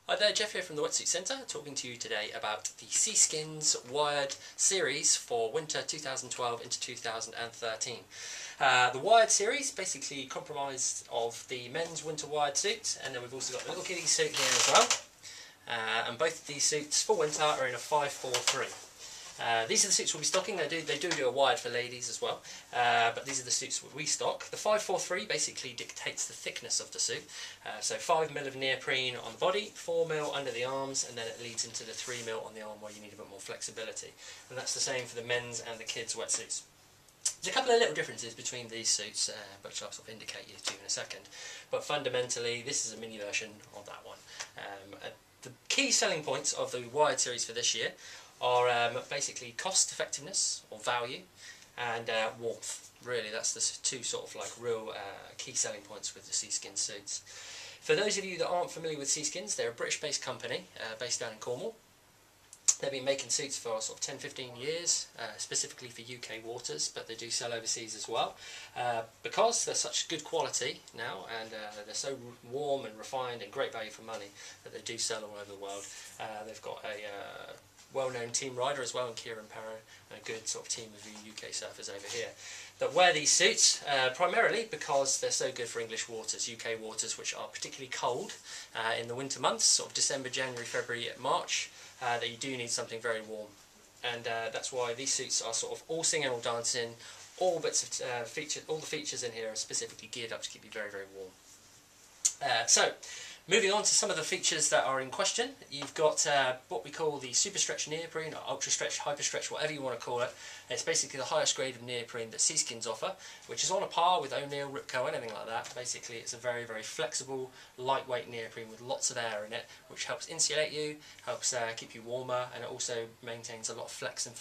Hi there, Jeff here from the Wetsuit Centre, talking to you today about the Seaskins Wired series for winter 2012 into 2013. The Wired series basically comprised of the men's winter wired suit, and then we've also got the little kiddie suit here as well. And both of these suits for winter are in a 543. These are the suits we'll be stocking. They do a wired for ladies as well, but these are the suits we stock. The 543 basically dictates the thickness of the suit. So 5mm of neoprene on the body, 4mm under the arms, and then it leads into the 3mm on the arm where you need a bit more flexibility. And that's the same for the men's and the kids' wetsuits. There's a couple of little differences between these suits, which I'll sort of indicate you to in a second. But fundamentally, this is a mini version of that one. The key selling points of the Wired series for this year are basically cost effectiveness or value and warmth. Really, that's the two sort of like real key selling points with the Seaskin suits. For those of you that aren't familiar with Seaskins, they're a British-based company based down in Cornwall. They've been making suits for sort of 10-15 years, specifically for UK waters, but they do sell overseas as well. Because they're such good quality now, and they're so warm and refined and great value for money, that they do sell all over the world. They've got a well-known team rider as well in Kieran Parrow, and a good sort of team of UK surfers over here that wear these suits primarily because they're so good for English waters, UK waters, which are particularly cold in the winter months, sort of December, January, February, March, that you do need something very warm. And that's why these suits are sort of all singing, all dancing, all bits of all the features in here are specifically geared up to keep you very, very warm. So, moving on to some of the features that are in question, you've got what we call the super stretch neoprene, or ultra stretch, hyper stretch, whatever you want to call it. It's basically the highest grade of neoprene that Seaskins offer, which is on a par with O'Neill, Ripco, anything like that. Basically, it's a very, very flexible, lightweight neoprene with lots of air in it, which helps insulate you, helps keep you warmer, and it also maintains a lot of flex and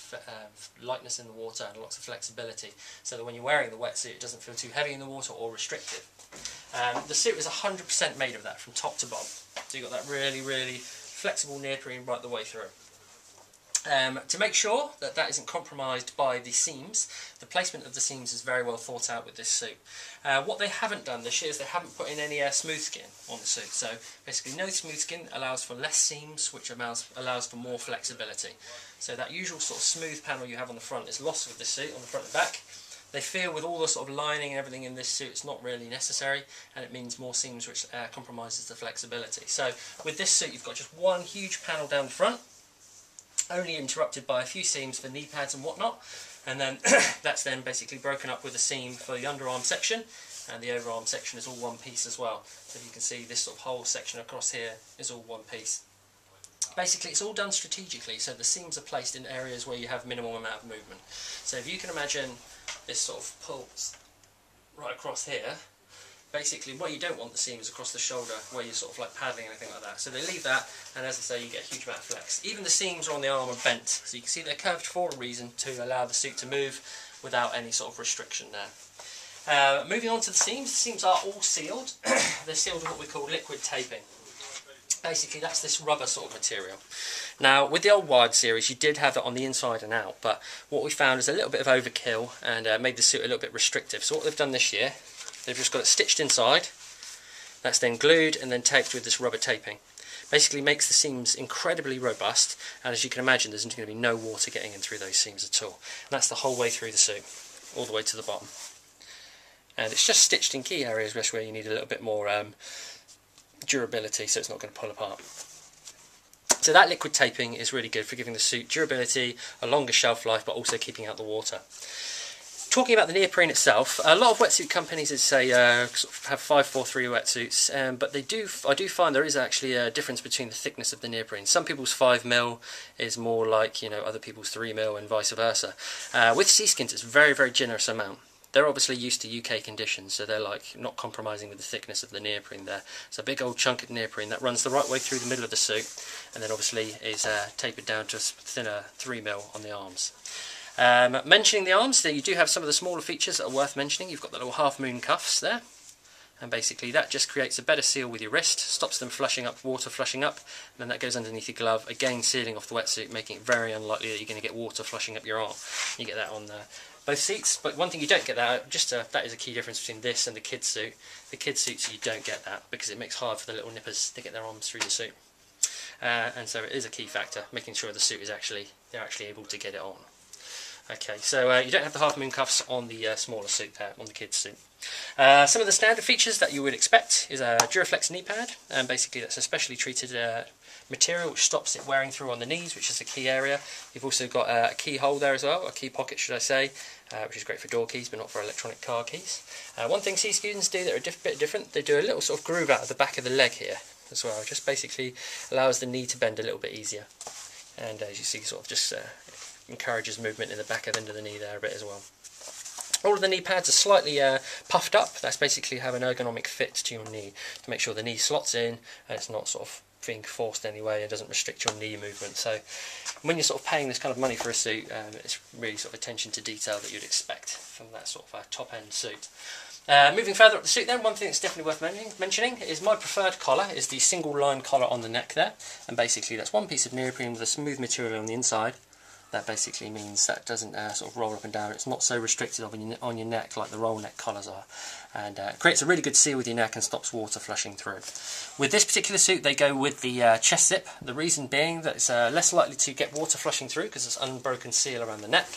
lightness in the water and lots of flexibility, so that when you're wearing the wetsuit, it doesn't feel too heavy in the water or restrictive. The suit is 100% made of that from top to bottom, so you've got that really, really flexible neoprene right the way through. To make sure that that isn't compromised by the seams, the placement of the seams is very well thought out with this suit. What they haven't done this year is they haven't put in any smooth skin on the suit. So basically no smooth skin allows for less seams, which allows for more flexibility. So that usual sort of smooth panel you have on the front is lost with the suit on the front and back. They feel with all the sort of lining and everything in this suit it's not really necessary, and it means more seams, which compromises the flexibility. So with this suit you've got just one huge panel down the front, only interrupted by a few seams for knee pads and whatnot, and then that's then basically broken up with a seam for the underarm section, and the overarm section is all one piece as well. So you can see this sort of whole section across here is all one piece. Basically it's all done strategically, so the seams are placed in areas where you have minimal amount of movement. So if you can imagine this sort of pulls right across here, basically what you don't want the seams across the shoulder where you're sort of like paddling or anything like that. So they leave that, and as I say, you get a huge amount of flex. Even the seams on the arm are bent, so you can see they're curved for a reason, to allow the suit to move without any sort of restriction there. Moving on to the seams are all sealed. They're sealed with what we call liquid taping. Basically that's this rubber sort of material. Now with the old Wired series you did have it on the inside and out, but what we found is a little bit of overkill and made the suit a little bit restrictive. So what they've done this year, they've just got it stitched inside, that's then glued and then taped with this rubber taping. Basically makes the seams incredibly robust, and as you can imagine there's going to be no water getting in through those seams at all. And that's the whole way through the suit, all the way to the bottom. And it's just stitched in key areas where you need a little bit more durability, so it's not going to pull apart. So that liquid taping is really good for giving the suit durability, a longer shelf life, but also keeping out the water. Talking about the neoprene itself, a lot of wetsuit companies say sort of have 543 wetsuits, but I do find there is actually a difference between the thickness of the neoprene. Some people's 5mm is more like, you know, other people's 3mm and vice versa. With Seaskins it's a very, very generous amount. They're obviously used to UK conditions, so they're like not compromising with the thickness of the neoprene there. It's a big old chunk of neoprene that runs the right way through the middle of the suit, and then obviously is tapered down to a thinner 3mm on the arms. Mentioning the arms, you do have some of the smaller features that are worth mentioning. You've got the little half moon cuffs there, and basically that just creates a better seal with your wrist, stops them flushing up, water flushing up, and then that goes underneath your glove, again sealing off the wetsuit, making it very unlikely that you're going to get water flushing up your arm. You get that on both seats, but one thing you don't get that, that is a key difference between this and the kids suit. The kids suits you don't get that because it makes it hard for the little nippers to get their arms through the suit. and so it is a key factor, making sure the suit is they're actually able to get it on. Okay, so you don't have the half moon cuffs on the smaller suit there, on the kids' suit. Some of the standard features that you would expect is a Duraflex knee pad, and basically that's a specially treated material which stops it wearing through on the knees, which is a key area. You've also got a key hole there as well, a key pocket should I say, which is great for door keys but not for electronic car keys. One thing C students do that are a bit different, they do a little sort of groove out of the back of the leg here as well, just basically allows the knee to bend a little bit easier, and as you see sort of just encourages movement in the back of the end of the knee there a bit as well. All of the knee pads are slightly puffed up. That's basically have an ergonomic fit to your knee to make sure the knee slots in and it's not sort of being forced anyway and doesn't restrict your knee movement. So when you're sort of paying this kind of money for a suit, it's really sort of attention to detail that you'd expect from that sort of top end suit. Moving further up the suit then, one thing that's definitely worth mentioning is my preferred collar is the single line collar on the neck there, and basically that's one piece of neoprene with a smooth material on the inside. That basically means that doesn't sort of roll up and down. It's not so restricted on your neck like the roll neck collars are, and creates a really good seal with your neck and stops water flushing through. With this particular suit they go with the chest zip, the reason being that it's less likely to get water flushing through because it's unbroken seal around the neck,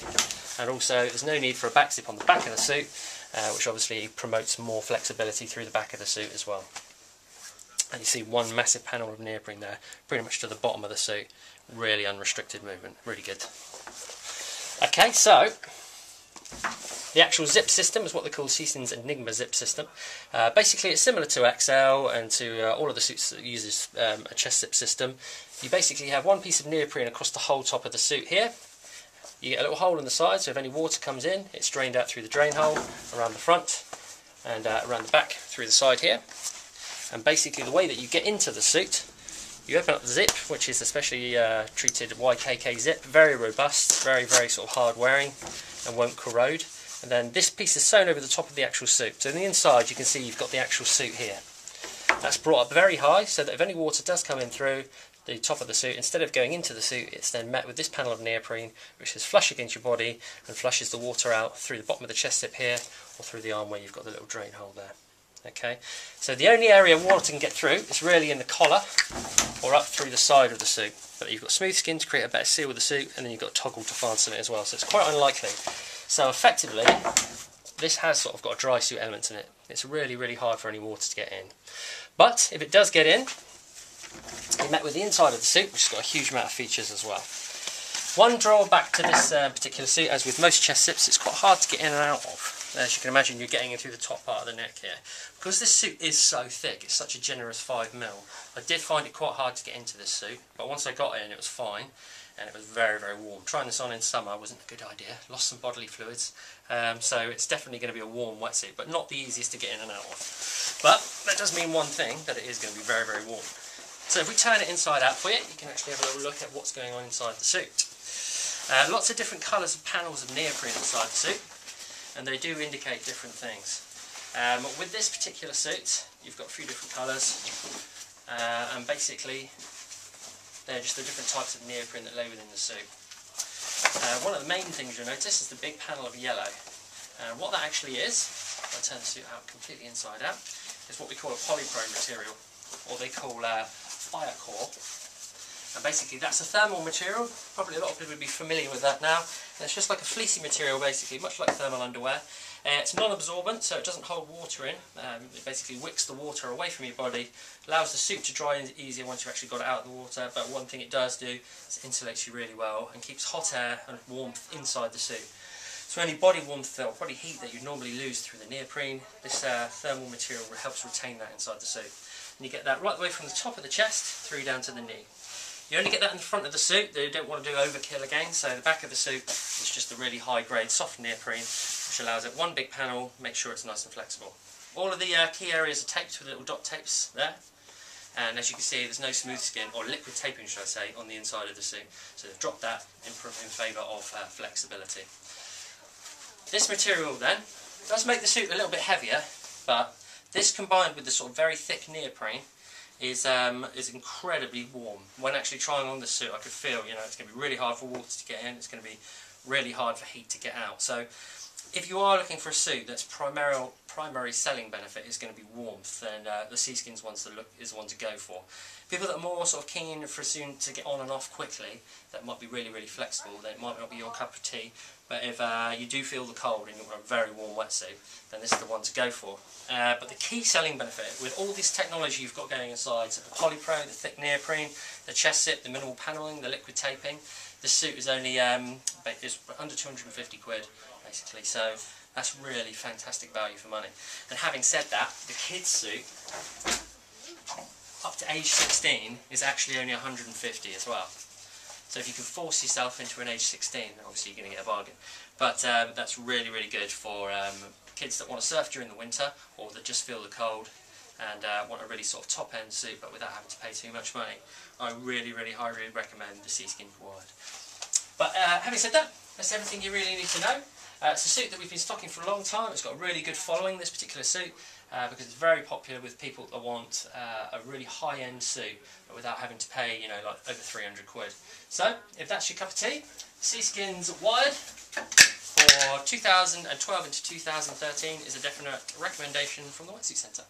and also there's no need for a back zip on the back of the suit, which obviously promotes more flexibility through the back of the suit as well. And you see one massive panel of neoprene there, pretty much to the bottom of the suit. Really unrestricted movement, really good. Okay, so the actual zip system is what they call Season's Enigma zip system. Basically it's similar to XL and to all of the suits that uses a chest zip system. You basically have one piece of neoprene across the whole top of the suit here. You get a little hole in the side, so if any water comes in, it's drained out through the drain hole, around the front, and around the back through the side here. And basically the way that you get into the suit, you open up the zip, which is a specially treated YKK zip, very robust, very sort of hard wearing and won't corrode. And then this piece is sewn over the top of the actual suit. So on the inside you can see you've got the actual suit here. That's brought up very high so that if any water does come in through the top of the suit, instead of going into the suit, it's then met with this panel of neoprene which is flush against your body and flushes the water out through the bottom of the chest zip here or through the arm where you've got the little drain hole there. Okay, so the only area water can get through is really in the collar or up through the side of the suit. But you've got smooth skin to create a better seal with the suit, and then you've got toggle to fasten it as well, so it's quite unlikely. So effectively, this has sort of got a dry suit element in it. It's really hard for any water to get in. But if it does get in, you're met with the inside of the suit, which has got a huge amount of features as well. One drawback to this particular suit, as with most chest zips, it's quite hard to get in and out of. As you can imagine, you're getting in through the top part of the neck here. Because this suit is so thick, it's such a generous 5mm, I did find it quite hard to get into this suit, but once I got in it was fine, and it was very warm. Trying this on in summer wasn't a good idea, lost some bodily fluids, so it's definitely going to be a warm wetsuit, but not the easiest to get in and out of. But that does mean one thing, that it is going to be very warm. So if we turn it inside out for you, you can actually have a little look at what's going on inside the suit. Lots of different colours of panels of neoprene inside the suit, and they do indicate different things. With this particular suit, you've got a few different colours, and basically they're just the different types of neoprene that lay within the suit. One of the main things you'll notice is the big panel of yellow. What that actually is, if I turn the suit out completely inside out, is what we call a polychrome material, or they call fire core. And basically that's a thermal material. Probably a lot of people would be familiar with that now. And it's just like a fleecy material basically, much like thermal underwear. It's non-absorbent, so it doesn't hold water in. It basically wicks the water away from your body, allows the suit to dry easier once you've actually got it out of the water, but one thing it does do is it insulates you really well and keeps hot air and warmth inside the suit. So any body warmth or body heat that you'd normally lose through the neoprene, this thermal material helps retain that inside the suit. And you get that right the way from the top of the chest through down to the knee. You only get that in the front of the suit. They don't want to do overkill again, so the back of the suit is just a really high grade soft neoprene, which allows it one big panel, make sure it's nice and flexible. All of the key areas are taped with little dot tapes there, and as you can see there's no smooth skin, or liquid taping should I say, on the inside of the suit, so they've dropped that in favour of flexibility. This material then does make the suit a little bit heavier, but this combined with the sort of very thick neoprene is incredibly warm. When actually trying on the suit, I could feel, you know, it's going to be really hard for water to get in, it's going to be really hard for heat to get out. So if you are looking for a suit that's primary selling benefit is going to be warmth, then the Seaskin's is the one to go for. People that are more sort of keen for a suit to get on and off quickly, that might be really, really flexible, then it might not be your cup of tea. But if you do feel the cold and you want a very warm wetsuit, then this is the one to go for. But the key selling benefit, with all this technology you've got going inside, so the Polypro, the thick neoprene, the chest zip, the minimal panelling, the liquid taping, this suit is only is under 250 quid, basically. So that's really fantastic value for money. And having said that, the kids suit up to age 16 is actually only 150 as well. So if you can force yourself into an age 16, obviously you're going to get a bargain. But that's really, really good for kids that want to surf during the winter, or that just feel the cold and want a really sort of top-end suit but without having to pay too much money. I really, really highly recommend the Seaskin Wired. But having said that, that's everything you really need to know. It's a suit that we've been stocking for a long time. It's got a really good following, this particular suit, because it's very popular with people that want a really high-end suit, but without having to pay, you know, like over 300 quid. So, if that's your cup of tea, Seaskin's Wired for 2012 into 2013 is a definite recommendation from the Wetsuit Centre.